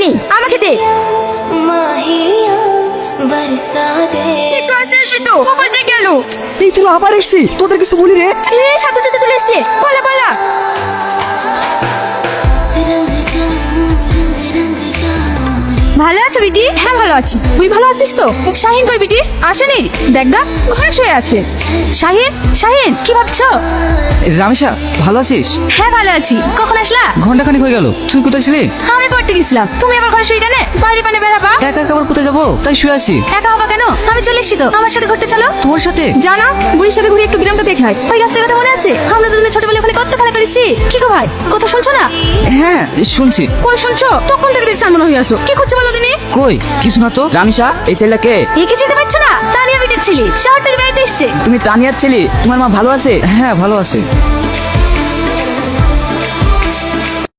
নেই, আমাকে দে। একটু আসতে আসবি তো, মোবাইল দিয়ে গেল। এই তুই আবার এসছি, তোদের কিছু বলি রে। সাথে সাথে চলে এসছে, পালা পালা। ভালো আছো বিটি? হ্যাঁ ভালো আছি, তুই ভালো আছিস তো? শাহিন কই বিটি? আসেনি? দেখ গা, ঘরে শুয়ে আছে। শাহিন, শাহিন কি ভাবছো? রামেশা, ভালো আছিস? হ্যাঁ ভালো আছি। কখন আসলা? ঘন্টাখানিক হয়ে গেল। তুই কোথায় ছিলি? আমি পড়তে গেছিলাম। তুমি আবার ঘরে শুয়ে কেন? বাইরে পানে বেড়াবা? একা একা আবার কোথায় যাবো, তাই শুয়ে আছি। একা হবা কেন? আমি চলে এসছি তো, আমার সাথে ঘুরতে চলো। তোর সাথে? জানা, বুড়ির সাথে ঘুরে একটু গ্রামটা দেখাই। ওই গাছটার কথা মনে আছে? আমরা দুজনে ছোটবেলায় ওখানে কত খেলা করেছি। কি গো ভাই, কথা শুনছো না? হ্যাঁ শুনছি। কই শুনছো? তখন থেকে দেখছি মনে হয়ে আসো। কি করছো বলো দিনি? কই কিছু না তো। রামিসা, এই ছেলেটা কে? একে চিনতে পারছো না? তানিয়া বিটির ছেলে, শহর থেকে বেড়াতে এসছে। তুমি তানিয়ার ছেলে? তোমার মা ভালো আছে? হ্যাঁ ভালো আছে।